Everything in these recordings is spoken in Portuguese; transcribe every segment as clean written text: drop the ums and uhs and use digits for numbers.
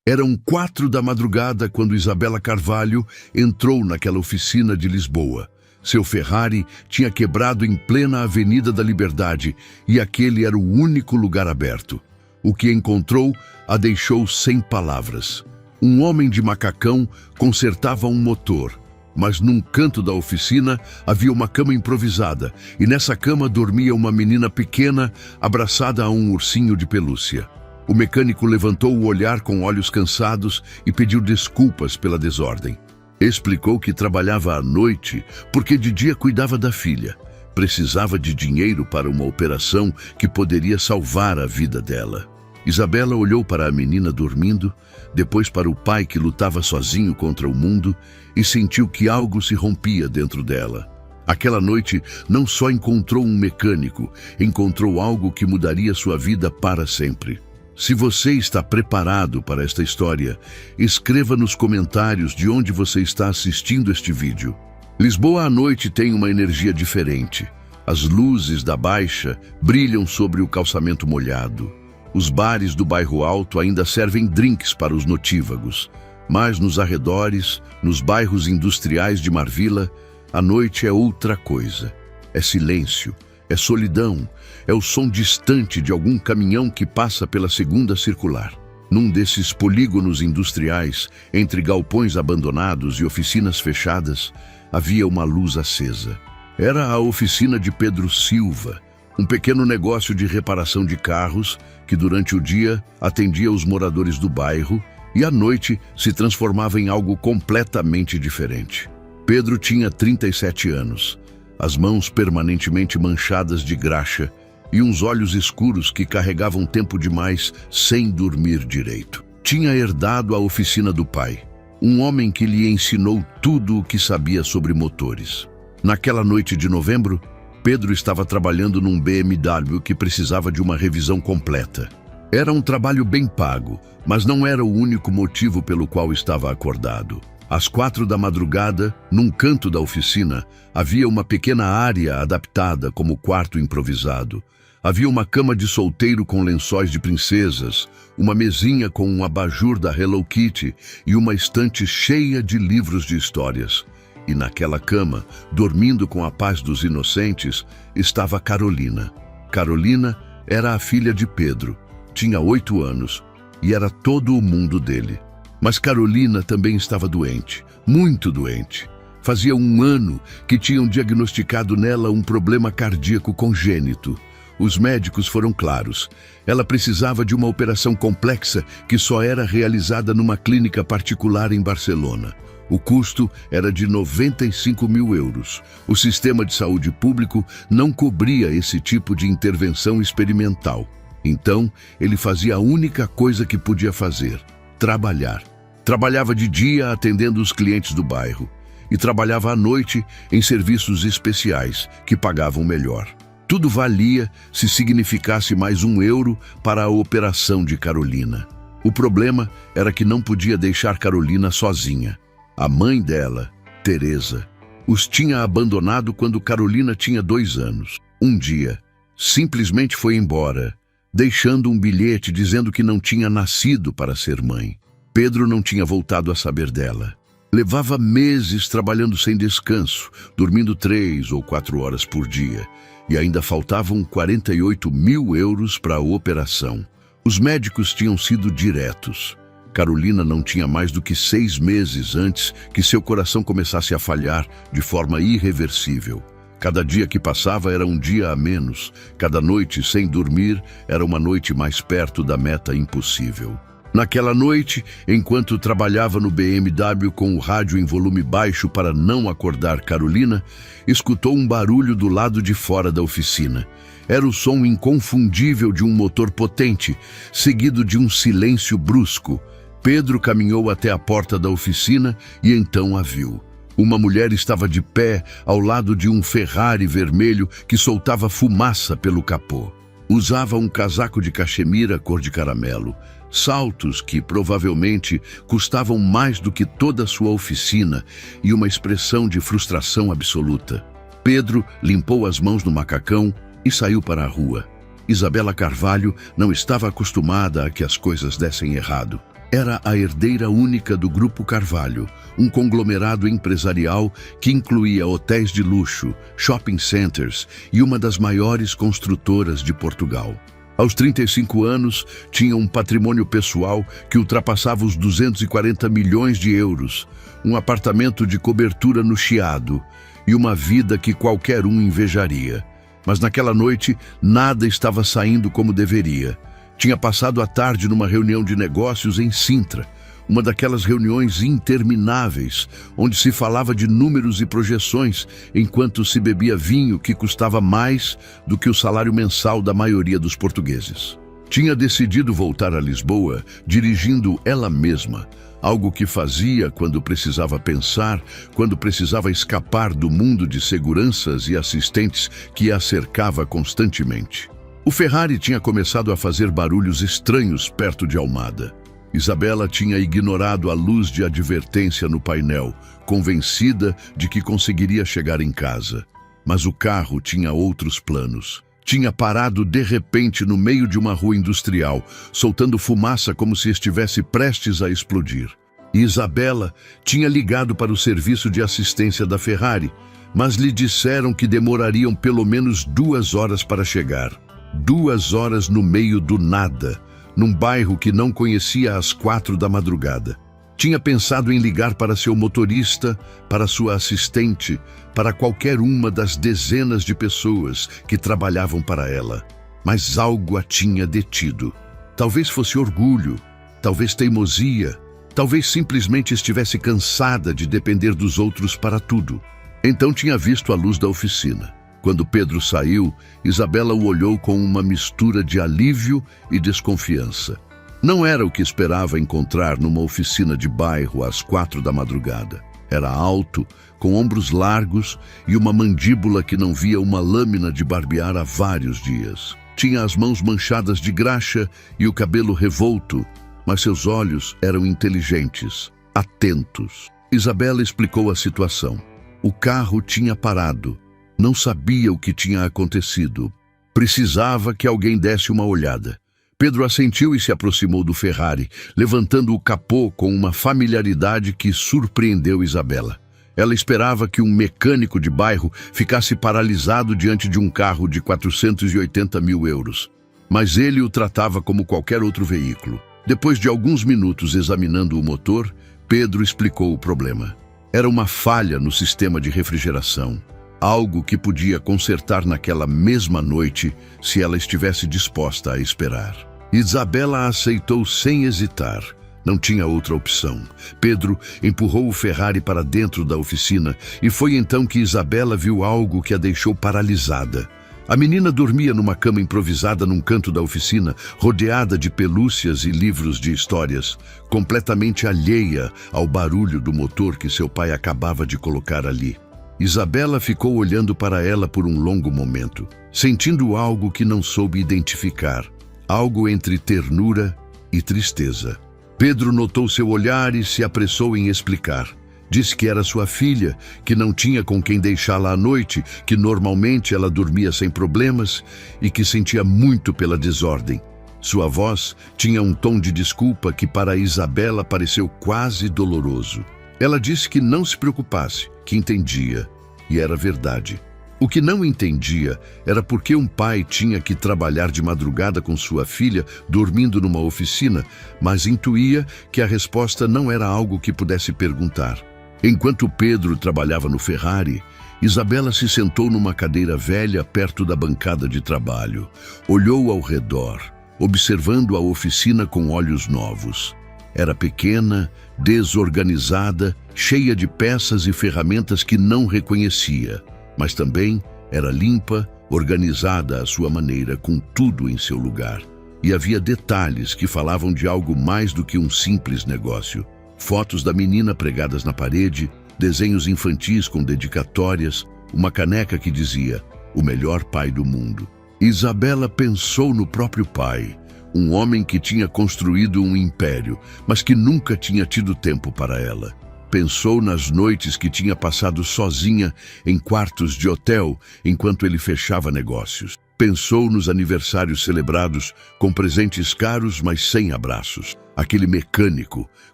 Eram 4 da madrugada quando Isabela Carvalho entrou naquela oficina de Lisboa. Seu Ferrari tinha quebrado em plena Avenida da Liberdade e aquele era o único lugar aberto. O que encontrou a deixou sem palavras. Um homem de macacão consertava um motor, mas num canto da oficina havia uma cama improvisada e nessa cama dormia uma menina pequena abraçada a um ursinho de pelúcia. O mecânico levantou o olhar com olhos cansados e pediu desculpas pela desordem. Explicou que trabalhava à noite porque de dia cuidava da filha. Precisava de dinheiro para uma operação que poderia salvar a vida dela. Isabela olhou para a menina dormindo, depois para o pai que lutava sozinho contra o mundo e sentiu que algo se rompia dentro dela. Aquela noite não só encontrou um mecânico, encontrou algo que mudaria sua vida para sempre. Se você está preparado para esta história, escreva nos comentários de onde você está assistindo este vídeo. Lisboa à noite tem uma energia diferente. As luzes da Baixa brilham sobre o calçamento molhado. Os bares do bairro Alto ainda servem drinks para os notívagos. Mas nos arredores, nos bairros industriais de Marvila, a noite é outra coisa. É silêncio. É solidão, é o som distante de algum caminhão que passa pela segunda circular. Num desses polígonos industriais, entre galpões abandonados e oficinas fechadas, havia uma luz acesa. Era a oficina de Pedro Silva, um pequeno negócio de reparação de carros que durante o dia atendia os moradores do bairro e à noite se transformava em algo completamente diferente. Pedro tinha 37 anos. As mãos permanentemente manchadas de graxa e uns olhos escuros que carregavam tempo demais sem dormir direito. Tinha herdado a oficina do pai, um homem que lhe ensinou tudo o que sabia sobre motores. Naquela noite de novembro, Pedro estava trabalhando num BMW que precisava de uma revisão completa. Era um trabalho bem pago, mas não era o único motivo pelo qual estava acordado. Às 4 da madrugada, num canto da oficina, havia uma pequena área adaptada como quarto improvisado. Havia uma cama de solteiro com lençóis de princesas, uma mesinha com um abajur da Hello Kitty e uma estante cheia de livros de histórias. E naquela cama, dormindo com a paz dos inocentes, estava Carolina. Carolina era a filha de Pedro, tinha 8 anos e era todo o mundo dele. Mas Carolina também estava doente, muito doente. Fazia 1 ano que tinham diagnosticado nela um problema cardíaco congênito. Os médicos foram claros. Ela precisava de uma operação complexa que só era realizada numa clínica particular em Barcelona. O custo era de 95 mil euros. O sistema de saúde público não cobria esse tipo de intervenção experimental. Então, ele fazia a única coisa que podia fazer: trabalhar. Trabalhava de dia atendendo os clientes do bairro e trabalhava à noite em serviços especiais que pagavam melhor. Tudo valia se significasse mais 1 euro para a operação de Carolina. O problema era que não podia deixar Carolina sozinha. A mãe dela, Teresa, os tinha abandonado quando Carolina tinha 2 anos. Um dia, simplesmente foi embora, deixando um bilhete dizendo que não tinha nascido para ser mãe. Pedro não tinha voltado a saber dela. Levava meses trabalhando sem descanso, dormindo 3 ou 4 horas por dia, e ainda faltavam 48 mil euros para a operação. Os médicos tinham sido diretos. Carolina não tinha mais do que 6 meses antes que seu coração começasse a falhar de forma irreversível. Cada dia que passava era um dia a menos. Cada noite sem dormir era uma noite mais perto da meta impossível. Naquela noite, enquanto trabalhava no BMW com o rádio em volume baixo para não acordar Carolina, escutou um barulho do lado de fora da oficina. Era o som inconfundível de um motor potente, seguido de um silêncio brusco. Pedro caminhou até a porta da oficina e então a viu. Uma mulher estava de pé ao lado de um Ferrari vermelho que soltava fumaça pelo capô. Usava um casaco de cachemira cor de caramelo, saltos que provavelmente custavam mais do que toda a sua oficina e uma expressão de frustração absoluta. Pedro limpou as mãos no macacão e saiu para a rua. Isabela Carvalho não estava acostumada a que as coisas dessem errado. Era a herdeira única do Grupo Carvalho, um conglomerado empresarial que incluía hotéis de luxo, shopping centers e uma das maiores construtoras de Portugal. Aos 35 anos, tinha um patrimônio pessoal que ultrapassava os 240 milhões de euros, um apartamento de cobertura no Chiado e uma vida que qualquer um invejaria. Mas naquela noite, nada estava saindo como deveria. Tinha passado a tarde numa reunião de negócios em Sintra, uma daquelas reuniões intermináveis, onde se falava de números e projeções, enquanto se bebia vinho que custava mais do que o salário mensal da maioria dos portugueses. Tinha decidido voltar a Lisboa, dirigindo ela mesma, algo que fazia quando precisava pensar, quando precisava escapar do mundo de seguranças e assistentes que a cercava constantemente. O Ferrari tinha começado a fazer barulhos estranhos perto de Almada. Isabela tinha ignorado a luz de advertência no painel, convencida de que conseguiria chegar em casa. Mas o carro tinha outros planos. Tinha parado de repente no meio de uma rua industrial, soltando fumaça como se estivesse prestes a explodir. E Isabela tinha ligado para o serviço de assistência da Ferrari, mas lhe disseram que demorariam pelo menos 2 horas para chegar. 2 horas no meio do nada, num bairro que não conhecia às 4 da madrugada. Tinha pensado em ligar para seu motorista, para sua assistente, para qualquer uma das dezenas de pessoas que trabalhavam para ela. Mas algo a tinha detido. Talvez fosse orgulho, talvez teimosia, talvez simplesmente estivesse cansada de depender dos outros para tudo. Então tinha visto a luz da oficina. Quando Pedro saiu, Isabela o olhou com uma mistura de alívio e desconfiança. Não era o que esperava encontrar numa oficina de bairro às 4 da madrugada. Era alto, com ombros largos e uma mandíbula que não via uma lâmina de barbear há vários dias. Tinha as mãos manchadas de graxa e o cabelo revolto, mas seus olhos eram inteligentes, atentos. Isabela explicou a situação. O carro tinha parado. Não sabia o que tinha acontecido. Precisava que alguém desse uma olhada. Pedro assentiu e se aproximou do Ferrari, levantando o capô com uma familiaridade que surpreendeu Isabela. Ela esperava que um mecânico de bairro ficasse paralisado diante de um carro de 480 mil euros. Mas ele o tratava como qualquer outro veículo. Depois de alguns minutos examinando o motor, Pedro explicou o problema. Era uma falha no sistema de refrigeração. Algo que podia consertar naquela mesma noite se ela estivesse disposta a esperar. Isabela aceitou sem hesitar. Não tinha outra opção. Pedro empurrou o Ferrari para dentro da oficina e foi então que Isabela viu algo que a deixou paralisada. A menina dormia numa cama improvisada num canto da oficina, rodeada de pelúcias e livros de histórias, completamente alheia ao barulho do motor que seu pai acabava de colocar ali. Isabela ficou olhando para ela por um longo momento, sentindo algo que não soube identificar, algo entre ternura e tristeza. Pedro notou seu olhar e se apressou em explicar. Disse que era sua filha, que não tinha com quem deixá-la à noite, que normalmente ela dormia sem problemas e que sentia muito pela desordem. Sua voz tinha um tom de desculpa que para Isabela pareceu quase doloroso. Ela disse que não se preocupasse, que entendia, e era verdade. O que não entendia era por que um pai tinha que trabalhar de madrugada com sua filha, dormindo numa oficina, mas intuía que a resposta não era algo que pudesse perguntar. Enquanto Pedro trabalhava no Ferrari, Isabela se sentou numa cadeira velha perto da bancada de trabalho. Olhou ao redor, observando a oficina com olhos novos. Era pequena, desorganizada, cheia de peças e ferramentas que não reconhecia, mas também era limpa, organizada à sua maneira, com tudo em seu lugar. E havia detalhes que falavam de algo mais do que um simples negócio. Fotos da menina pregadas na parede, desenhos infantis com dedicatórias, uma caneca que dizia, o melhor pai do mundo. Isabela pensou no próprio pai, um homem que tinha construído um império, mas que nunca tinha tido tempo para ela. Pensou nas noites que tinha passado sozinha em quartos de hotel enquanto ele fechava negócios. Pensou nos aniversários celebrados com presentes caros, mas sem abraços. Aquele mecânico,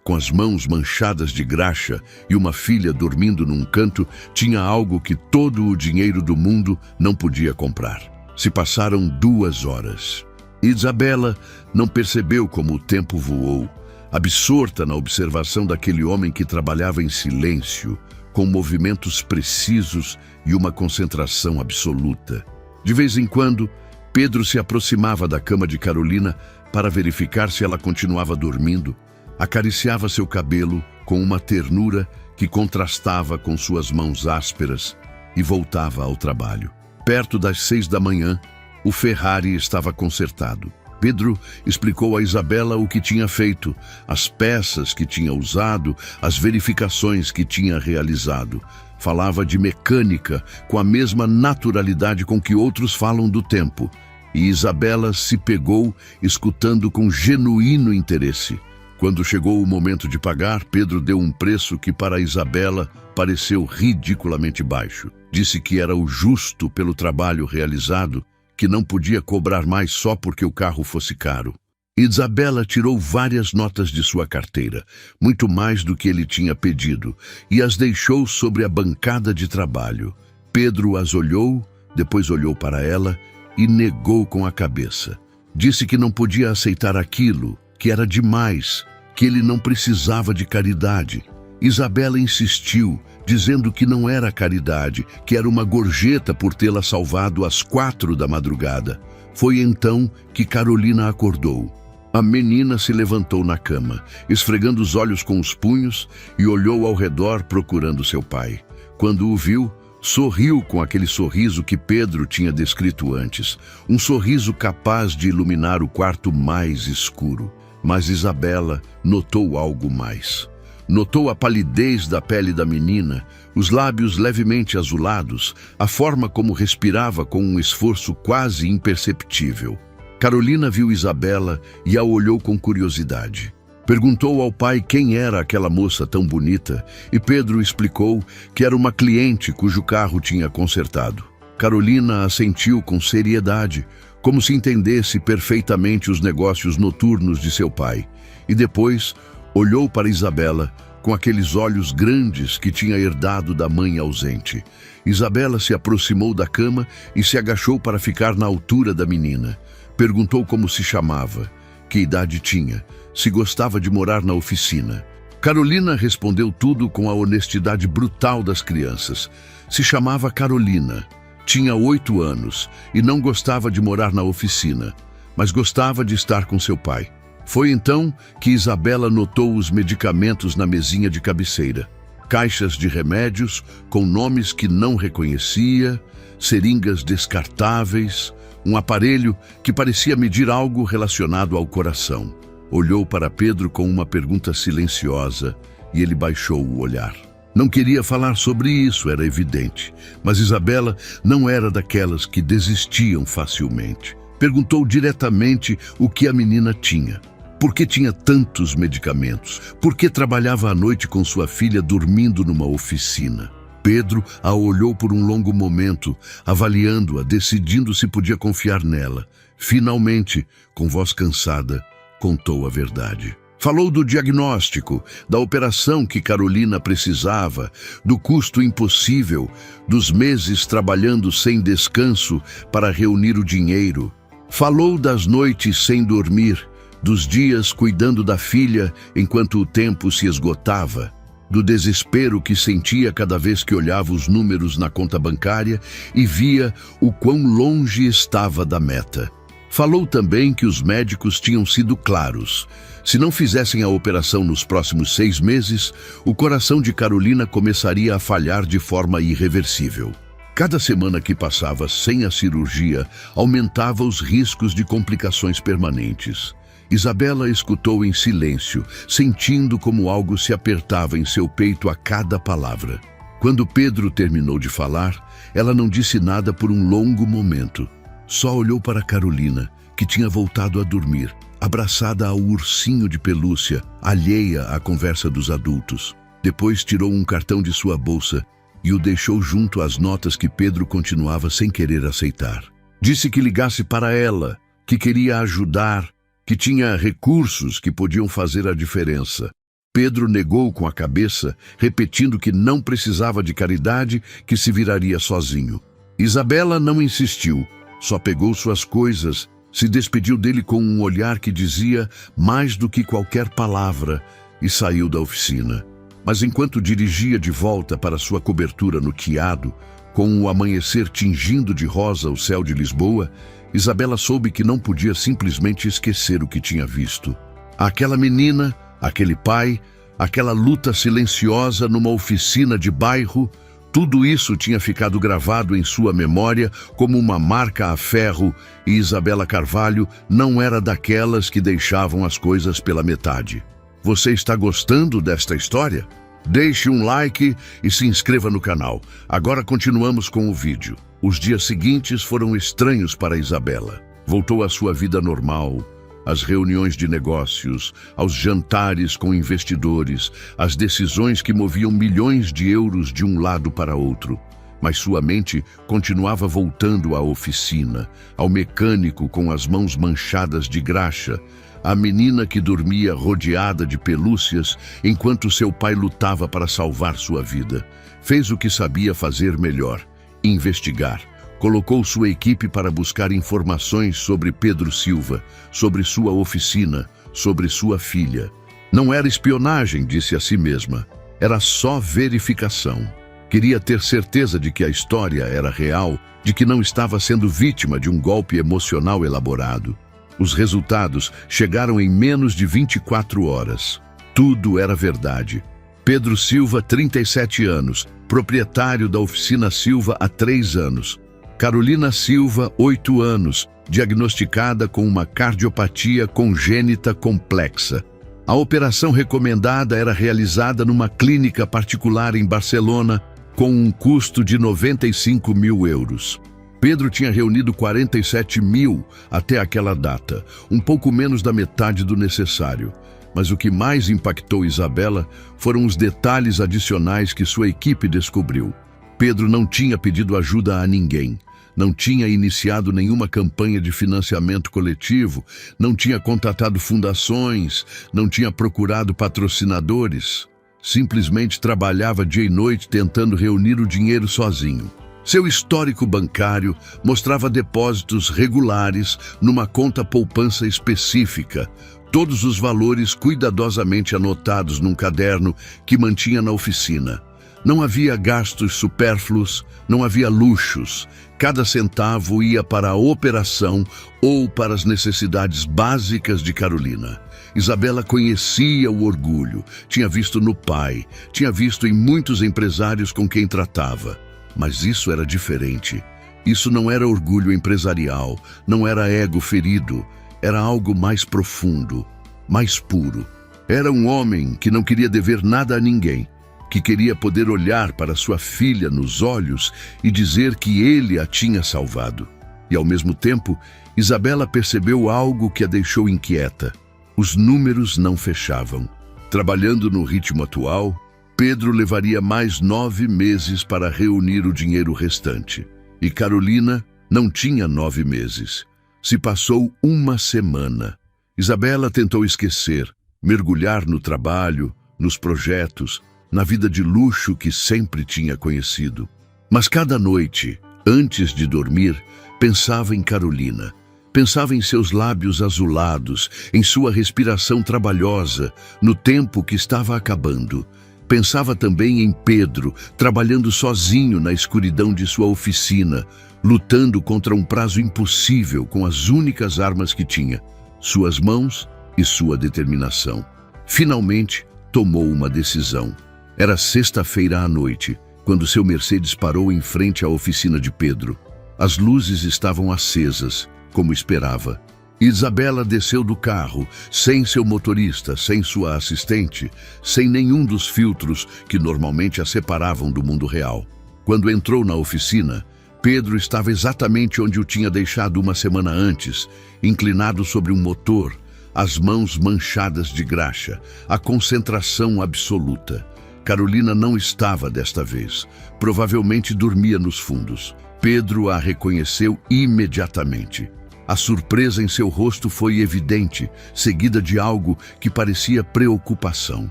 com as mãos manchadas de graxa e uma filha dormindo num canto, tinha algo que todo o dinheiro do mundo não podia comprar. Se passaram 2 horas. Isabela não percebeu como o tempo voou, absorta na observação daquele homem que trabalhava em silêncio, com movimentos precisos e uma concentração absoluta. De vez em quando, Pedro se aproximava da cama de Carolina para verificar se ela continuava dormindo, acariciava seu cabelo com uma ternura que contrastava com suas mãos ásperas e voltava ao trabalho. Perto das 6 da manhã, o Ferrari estava consertado. Pedro explicou a Isabela o que tinha feito, as peças que tinha usado, as verificações que tinha realizado. Falava de mecânica com a mesma naturalidade com que outros falam do tempo. E Isabela se pegou, escutando com genuíno interesse. Quando chegou o momento de pagar, Pedro deu um preço que para Isabela pareceu ridiculamente baixo. Disse que era o justo pelo trabalho realizado, que não podia cobrar mais só porque o carro fosse caro. Isabela tirou várias notas de sua carteira, muito mais do que ele tinha pedido, e as deixou sobre a bancada de trabalho. Pedro as olhou, depois olhou para ela e negou com a cabeça. Disse que não podia aceitar aquilo, que era demais, que ele não precisava de caridade. Isabela insistiu, dizendo que não era caridade, que era uma gorjeta por tê-la salvado às 4 da madrugada. Foi então que Carolina acordou. A menina se levantou na cama, esfregando os olhos com os punhos e olhou ao redor procurando seu pai. Quando o viu, sorriu com aquele sorriso que Pedro tinha descrito antes, um sorriso capaz de iluminar o quarto mais escuro. Mas Isabela notou algo mais. Notou a palidez da pele da menina, os lábios levemente azulados, a forma como respirava com um esforço quase imperceptível. Carolina viu Isabela e a olhou com curiosidade. Perguntou ao pai quem era aquela moça tão bonita e Pedro explicou que era uma cliente cujo carro tinha consertado. Carolina assentiu com seriedade, como se entendesse perfeitamente os negócios noturnos de seu pai, e depois olhou para Isabela com aqueles olhos grandes que tinha herdado da mãe ausente. Isabela se aproximou da cama e se agachou para ficar na altura da menina. Perguntou como se chamava, que idade tinha, se gostava de morar na oficina. Carolina respondeu tudo com a honestidade brutal das crianças. Se chamava Carolina, tinha 8 anos e não gostava de morar na oficina, mas gostava de estar com seu pai. Foi então que Isabela notou os medicamentos na mesinha de cabeceira. Caixas de remédios com nomes que não reconhecia, seringas descartáveis, um aparelho que parecia medir algo relacionado ao coração. Olhou para Pedro com uma pergunta silenciosa e ele baixou o olhar. Não queria falar sobre isso, era evidente, mas Isabela não era daquelas que desistiam facilmente. Perguntou diretamente o que a menina tinha. Por que tinha tantos medicamentos? Por que trabalhava à noite com sua filha dormindo numa oficina? Pedro a olhou por um longo momento, avaliando-a, decidindo se podia confiar nela. Finalmente, com voz cansada, contou a verdade. Falou do diagnóstico, da operação que Carolina precisava, do custo impossível, dos meses trabalhando sem descanso para reunir o dinheiro. Falou das noites sem dormir, dos dias cuidando da filha enquanto o tempo se esgotava, do desespero que sentia cada vez que olhava os números na conta bancária e via o quão longe estava da meta. Falou também que os médicos tinham sido claros. Se não fizessem a operação nos próximos 6 meses, o coração de Carolina começaria a falhar de forma irreversível. Cada semana que passava sem a cirurgia aumentava os riscos de complicações permanentes. Isabela escutou em silêncio, sentindo como algo se apertava em seu peito a cada palavra. Quando Pedro terminou de falar, ela não disse nada por um longo momento. Só olhou para Carolina, que tinha voltado a dormir, abraçada ao ursinho de pelúcia, alheia à conversa dos adultos. Depois tirou um cartão de sua bolsa e o deixou junto às notas que Pedro continuava sem querer aceitar. Disse que ligasse para ela, que queria ajudar, que tinha recursos que podiam fazer a diferença. Pedro negou com a cabeça, repetindo que não precisava de caridade, que se viraria sozinho. Isabela não insistiu, só pegou suas coisas, se despediu dele com um olhar que dizia mais do que qualquer palavra e saiu da oficina. Mas enquanto dirigia de volta para sua cobertura no Chiado, com o amanhecer tingindo de rosa o céu de Lisboa, Isabela soube que não podia simplesmente esquecer o que tinha visto. Aquela menina, aquele pai, aquela luta silenciosa numa oficina de bairro, tudo isso tinha ficado gravado em sua memória como uma marca a ferro, e Isabela Carvalho não era daquelas que deixavam as coisas pela metade. Você está gostando desta história? Deixe um like e se inscreva no canal. Agora continuamos com o vídeo. Os dias seguintes foram estranhos para Isabela. Voltou à sua vida normal, às reuniões de negócios, aos jantares com investidores, às decisões que moviam milhões de euros de um lado para outro. Mas sua mente continuava voltando à oficina, ao mecânico com as mãos manchadas de graxa, à menina que dormia rodeada de pelúcias enquanto seu pai lutava para salvar sua vida. Fez o que sabia fazer melhor: investigar. Colocou sua equipe para buscar informações sobre Pedro Silva, sobre sua oficina, sobre sua filha. Não era espionagem, disse a si mesma. Era só verificação. Queria ter certeza de que a história era real, de que não estava sendo vítima de um golpe emocional elaborado. Os resultados chegaram em menos de 24 horas. Tudo era verdade. Pedro Silva, 37 anos, proprietário da oficina Silva há 3 anos. Carolina Silva, 8 anos, diagnosticada com uma cardiopatia congênita complexa. A operação recomendada era realizada numa clínica particular em Barcelona, com um custo de 95 mil euros. Pedro tinha reunido 47 mil até aquela data, um pouco menos da metade do necessário. Mas o que mais impactou Isabela foram os detalhes adicionais que sua equipe descobriu. Pedro não tinha pedido ajuda a ninguém. Não tinha iniciado nenhuma campanha de financiamento coletivo, não tinha contatado fundações, não tinha procurado patrocinadores. Simplesmente trabalhava dia e noite tentando reunir o dinheiro sozinho. Seu histórico bancário mostrava depósitos regulares numa conta poupança específica, todos os valores cuidadosamente anotados num caderno que mantinha na oficina. Não havia gastos supérfluos, não havia luxos. Cada centavo ia para a operação ou para as necessidades básicas de Carolina. Isabela conhecia o orgulho, tinha visto no pai, tinha visto em muitos empresários com quem tratava. Mas isso era diferente. Isso não era orgulho empresarial, não era ego ferido, era algo mais profundo, mais puro. Era um homem que não queria dever nada a ninguém, que queria poder olhar para sua filha nos olhos e dizer que ele a tinha salvado. E ao mesmo tempo, Isabela percebeu algo que a deixou inquieta. Os números não fechavam. Trabalhando no ritmo atual, Pedro levaria mais 9 meses para reunir o dinheiro restante. E Carolina não tinha 9 meses. Se passou 1 semana. Isabela tentou esquecer, mergulhar no trabalho, nos projetos, na vida de luxo que sempre tinha conhecido. Mas cada noite, antes de dormir, pensava em Carolina. Pensava em seus lábios azulados, em sua respiração trabalhosa, no tempo que estava acabando. Pensava também em Pedro, trabalhando sozinho na escuridão de sua oficina, lutando contra um prazo impossível com as únicas armas que tinha, suas mãos e sua determinação. Finalmente, tomou uma decisão. Era sexta-feira à noite, quando seu Mercedes parou em frente à oficina de Pedro. As luzes estavam acesas, como esperava. Isabela desceu do carro, sem seu motorista, sem sua assistente, sem nenhum dos filtros que normalmente a separavam do mundo real. Quando entrou na oficina, Pedro estava exatamente onde o tinha deixado 1 semana antes, inclinado sobre um motor, as mãos manchadas de graxa, a concentração absoluta. Carolina não estava desta vez. Provavelmente dormia nos fundos. Pedro a reconheceu imediatamente. A surpresa em seu rosto foi evidente, seguida de algo que parecia preocupação.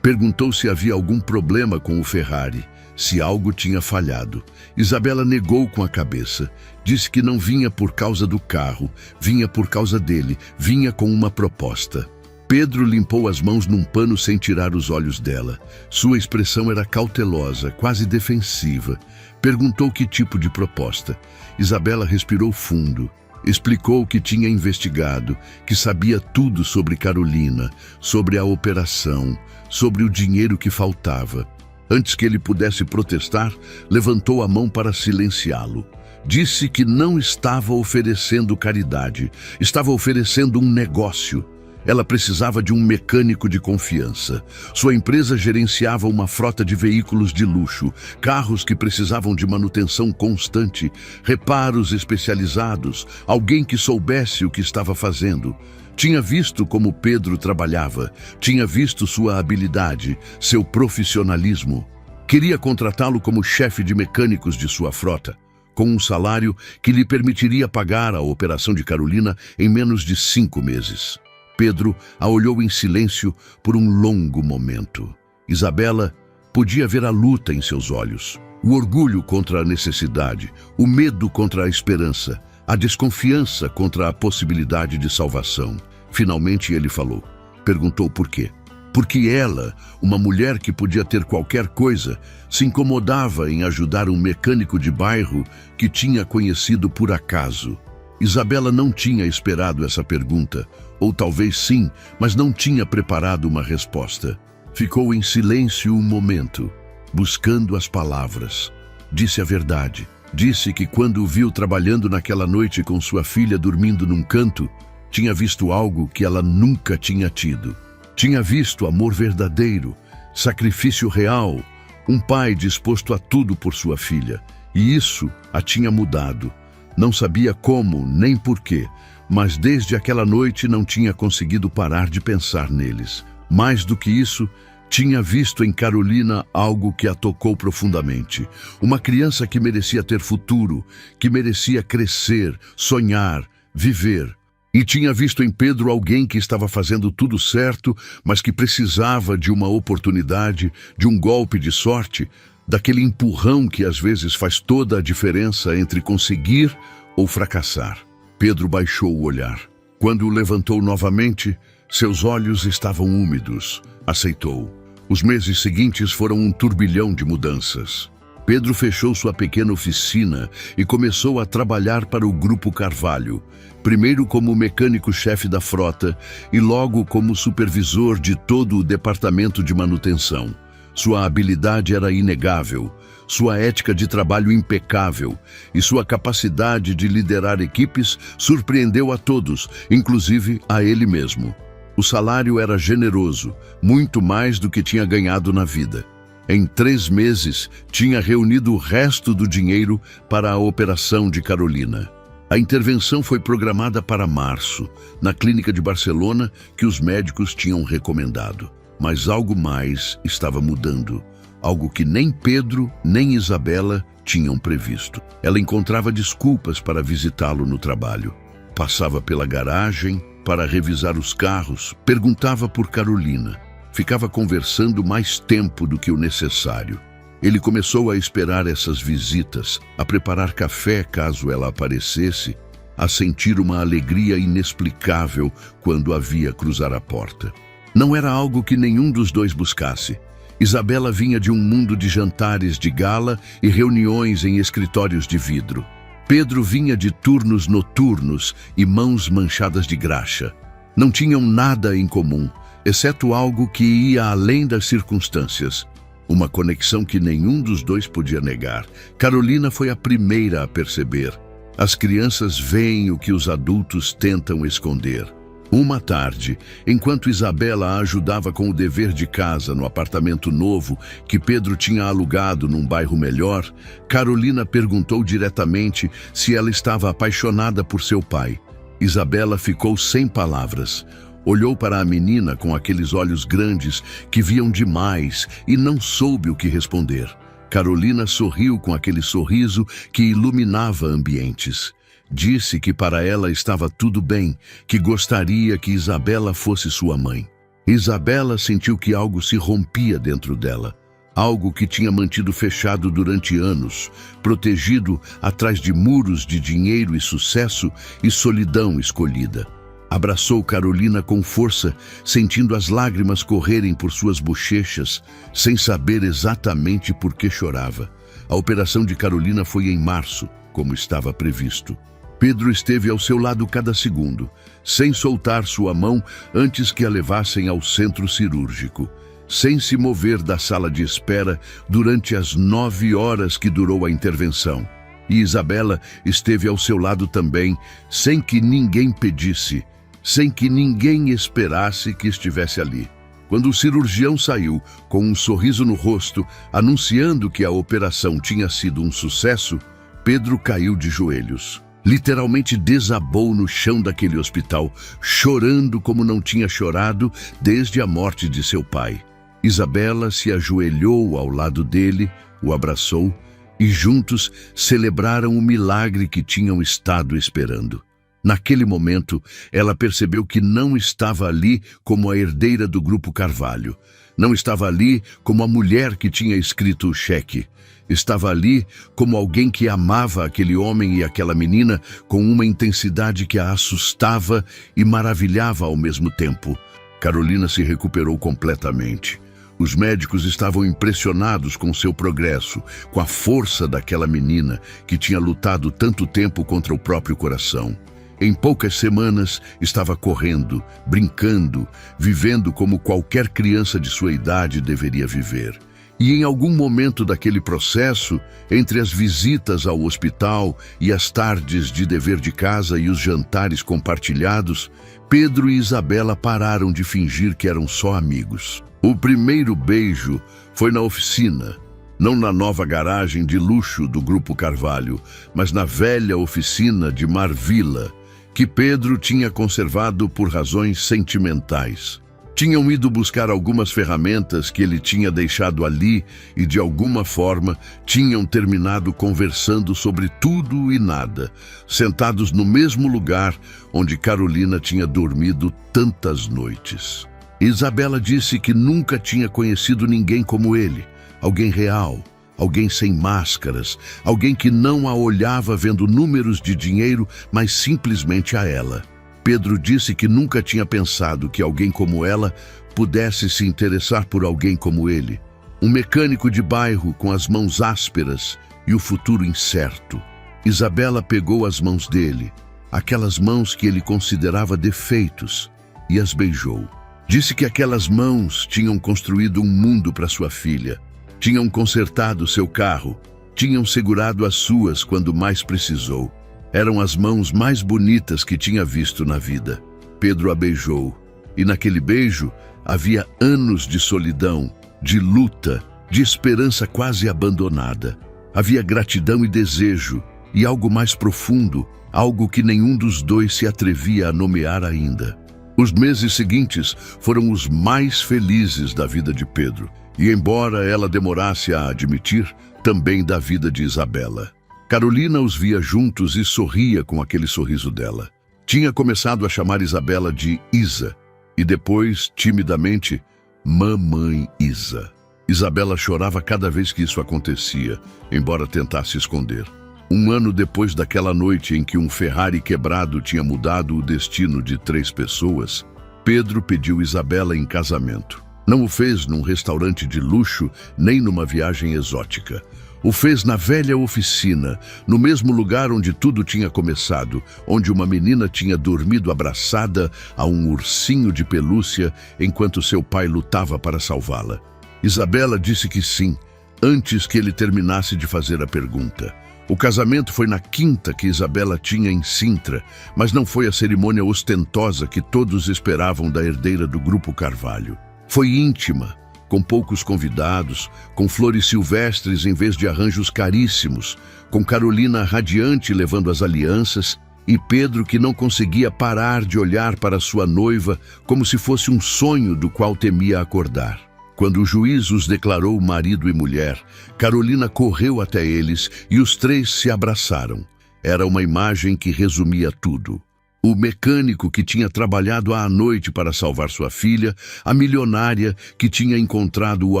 Perguntou se havia algum problema com o Ferrari, se algo tinha falhado. Isabela negou com a cabeça. Disse que não vinha por causa do carro, vinha por causa dele, vinha com uma proposta. Pedro limpou as mãos num pano sem tirar os olhos dela. Sua expressão era cautelosa, quase defensiva. Perguntou que tipo de proposta. Isabela respirou fundo. Explicou que tinha investigado, que sabia tudo sobre Carolina, sobre a operação, sobre o dinheiro que faltava. Antes que ele pudesse protestar, levantou a mão para silenciá-lo. Disse que não estava oferecendo caridade, estava oferecendo um negócio. Ela precisava de um mecânico de confiança. Sua empresa gerenciava uma frota de veículos de luxo, carros que precisavam de manutenção constante, reparos especializados, alguém que soubesse o que estava fazendo. Tinha visto como Pedro trabalhava, tinha visto sua habilidade, seu profissionalismo. Queria contratá-lo como chefe de mecânicos de sua frota, com um salário que lhe permitiria pagar a operação de Carolina em menos de 5 meses. Pedro a olhou em silêncio por um longo momento. Isabela podia ver a luta em seus olhos, o orgulho contra a necessidade, o medo contra a esperança, a desconfiança contra a possibilidade de salvação. Finalmente ele falou. Perguntou por quê. Porque ela, uma mulher que podia ter qualquer coisa, se incomodava em ajudar um mecânico de bairro que tinha conhecido por acaso. Isabela não tinha esperado essa pergunta, ou talvez sim, mas não tinha preparado uma resposta. Ficou em silêncio um momento, buscando as palavras. Disse a verdade. Disse que quando o viu trabalhando naquela noite com sua filha dormindo num canto, tinha visto algo que ela nunca tinha tido. Tinha visto amor verdadeiro, sacrifício real, um pai disposto a tudo por sua filha. E isso a tinha mudado. Não sabia como, nem porquê, mas desde aquela noite não tinha conseguido parar de pensar neles. Mais do que isso, tinha visto em Carolina algo que a tocou profundamente. Uma criança que merecia ter futuro, que merecia crescer, sonhar, viver. E tinha visto em Pedro alguém que estava fazendo tudo certo, mas que precisava de uma oportunidade, de um golpe de sorte, daquele empurrão que às vezes faz toda a diferença entre conseguir ou fracassar. Pedro baixou o olhar. Quando o levantou novamente, seus olhos estavam úmidos. Aceitou. Os meses seguintes foram um turbilhão de mudanças. Pedro fechou sua pequena oficina e começou a trabalhar para o Grupo Carvalho, primeiro como mecânico-chefe da frota e logo como supervisor de todo o departamento de manutenção. Sua habilidade era inegável, sua ética de trabalho impecável e sua capacidade de liderar equipes surpreendeu a todos, inclusive a ele mesmo. O salário era generoso, muito mais do que tinha ganhado na vida. Em 3 meses, tinha reunido o resto do dinheiro para a operação de Carolina. A intervenção foi programada para março, na clínica de Barcelona que os médicos tinham recomendado. Mas algo mais estava mudando, algo que nem Pedro nem Isabela tinham previsto. Ela encontrava desculpas para visitá-lo no trabalho. Passava pela garagem para revisar os carros, perguntava por Carolina. Ficava conversando mais tempo do que o necessário. Ele começou a esperar essas visitas, a preparar café caso ela aparecesse, a sentir uma alegria inexplicável quando a via cruzar a porta. Não era algo que nenhum dos dois buscasse. Isabela vinha de um mundo de jantares de gala e reuniões em escritórios de vidro. Pedro vinha de turnos noturnos e mãos manchadas de graxa. Não tinham nada em comum, exceto algo que ia além das circunstâncias. Uma conexão que nenhum dos dois podia negar. Carolina foi a primeira a perceber. As crianças veem o que os adultos tentam esconder. Uma tarde, enquanto Isabela a ajudava com o dever de casa no apartamento novo que Pedro tinha alugado num bairro melhor, Carolina perguntou diretamente se ela estava apaixonada por seu pai. Isabela ficou sem palavras. Olhou para a menina com aqueles olhos grandes que viam demais e não soube o que responder. Carolina sorriu com aquele sorriso que iluminava ambientes. Disse que para ela estava tudo bem, que gostaria que Isabela fosse sua mãe. Isabela sentiu que algo se rompia dentro dela. Algo que tinha mantido fechado durante anos, protegido atrás de muros de dinheiro e sucesso e solidão escolhida. Abraçou Carolina com força, sentindo as lágrimas correrem por suas bochechas, sem saber exatamente por que chorava. A operação de Carolina foi em março, como estava previsto. Pedro esteve ao seu lado cada segundo, sem soltar sua mão antes que a levassem ao centro cirúrgico, sem se mover da sala de espera durante as 9 horas que durou a intervenção. E Isabela esteve ao seu lado também, sem que ninguém pedisse, sem que ninguém esperasse que estivesse ali. Quando o cirurgião saiu, com um sorriso no rosto, anunciando que a operação tinha sido um sucesso, Pedro caiu de joelhos. Literalmente desabou no chão daquele hospital, chorando como não tinha chorado desde a morte de seu pai. Isabela se ajoelhou ao lado dele, o abraçou e juntos celebraram o milagre que tinham estado esperando. Naquele momento, ela percebeu que não estava ali como a herdeira do Grupo Carvalho. Não estava ali como a mulher que tinha escrito o cheque. Estava ali como alguém que amava aquele homem e aquela menina com uma intensidade que a assustava e maravilhava ao mesmo tempo. Carolina se recuperou completamente. Os médicos estavam impressionados com seu progresso, com a força daquela menina que tinha lutado tanto tempo contra o próprio coração. Em poucas semanas, estava correndo, brincando, vivendo como qualquer criança de sua idade deveria viver. E em algum momento daquele processo, entre as visitas ao hospital e as tardes de dever de casa e os jantares compartilhados, Pedro e Isabela pararam de fingir que eram só amigos. O primeiro beijo foi na oficina, não na nova garagem de luxo do Grupo Carvalho, mas na velha oficina de Marvila, que Pedro tinha conservado por razões sentimentais. Tinham ido buscar algumas ferramentas que ele tinha deixado ali e, de alguma forma, tinham terminado conversando sobre tudo e nada, sentados no mesmo lugar onde Carolina tinha dormido tantas noites. Isabela disse que nunca tinha conhecido ninguém como ele, alguém real, alguém sem máscaras, alguém que não a olhava vendo números de dinheiro, mas simplesmente a ela. Pedro disse que nunca tinha pensado que alguém como ela pudesse se interessar por alguém como ele. Um mecânico de bairro com as mãos ásperas e o futuro incerto. Isabela pegou as mãos dele, aquelas mãos que ele considerava defeitos, e as beijou. Disse que aquelas mãos tinham construído um mundo para sua filha. Tinham consertado seu carro, tinham segurado as suas quando mais precisou. Eram as mãos mais bonitas que tinha visto na vida. Pedro a beijou, e naquele beijo havia anos de solidão, de luta, de esperança quase abandonada. Havia gratidão e desejo, e algo mais profundo, algo que nenhum dos dois se atrevia a nomear ainda. Os meses seguintes foram os mais felizes da vida de Pedro. E embora ela demorasse a admitir, também da vida de Isabela. Carolina os via juntos e sorria com aquele sorriso dela. Tinha começado a chamar Isabela de Isa, e depois, timidamente, Mamãe Isa. Isabela chorava cada vez que isso acontecia, embora tentasse esconder. 1 ano depois daquela noite em que um Ferrari quebrado tinha mudado o destino de 3 pessoas, Pedro pediu Isabela em casamento. Não o fez num restaurante de luxo, nem numa viagem exótica. O fez na velha oficina, no mesmo lugar onde tudo tinha começado, onde uma menina tinha dormido abraçada a um ursinho de pelúcia enquanto seu pai lutava para salvá-la. Isabela disse que sim, antes que ele terminasse de fazer a pergunta. O casamento foi na quinta que Isabela tinha em Sintra, mas não foi a cerimônia ostentosa que todos esperavam da herdeira do Grupo Carvalho. Foi íntima, com poucos convidados, com flores silvestres em vez de arranjos caríssimos, com Carolina radiante levando as alianças e Pedro que não conseguia parar de olhar para sua noiva como se fosse um sonho do qual temia acordar. Quando o juiz os declarou marido e mulher, Carolina correu até eles e os três se abraçaram. Era uma imagem que resumia tudo. O mecânico que tinha trabalhado à noite para salvar sua filha, a milionária que tinha encontrado o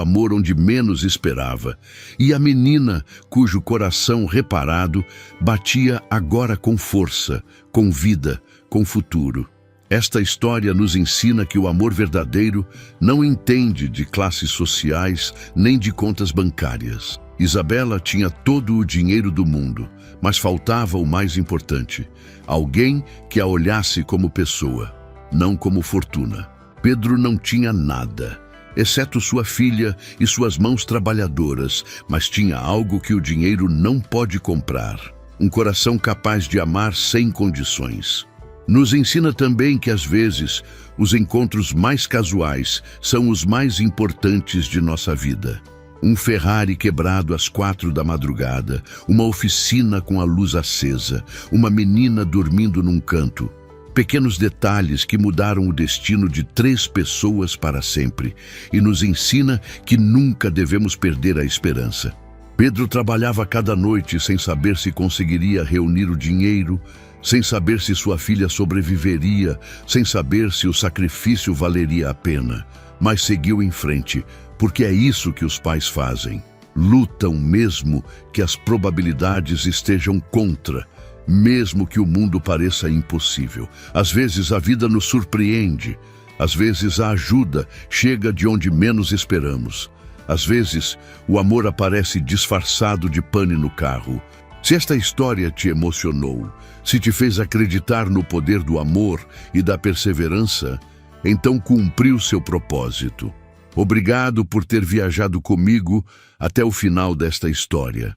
amor onde menos esperava, e a menina cujo coração reparado batia agora com força, com vida, com futuro. Esta história nos ensina que o amor verdadeiro não entende de classes sociais nem de contas bancárias. Isabela tinha todo o dinheiro do mundo, mas faltava o mais importante: alguém que a olhasse como pessoa, não como fortuna. Pedro não tinha nada, exceto sua filha e suas mãos trabalhadoras, mas tinha algo que o dinheiro não pode comprar: um coração capaz de amar sem condições. Nos ensina também que, às vezes, os encontros mais casuais são os mais importantes de nossa vida. Um Ferrari quebrado às 4 da madrugada, uma oficina com a luz acesa, uma menina dormindo num canto. Pequenos detalhes que mudaram o destino de 3 pessoas para sempre e nos ensina que nunca devemos perder a esperança. Pedro trabalhava cada noite sem saber se conseguiria reunir o dinheiro, sem saber se sua filha sobreviveria, sem saber se o sacrifício valeria a pena. Mas seguiu em frente, porque é isso que os pais fazem. Lutam mesmo que as probabilidades estejam contra, mesmo que o mundo pareça impossível. Às vezes a vida nos surpreende, às vezes a ajuda chega de onde menos esperamos. Às vezes o amor aparece disfarçado de pane no carro. Se esta história te emocionou, se te fez acreditar no poder do amor e da perseverança, então cumpriu seu propósito. Obrigado por ter viajado comigo até o final desta história.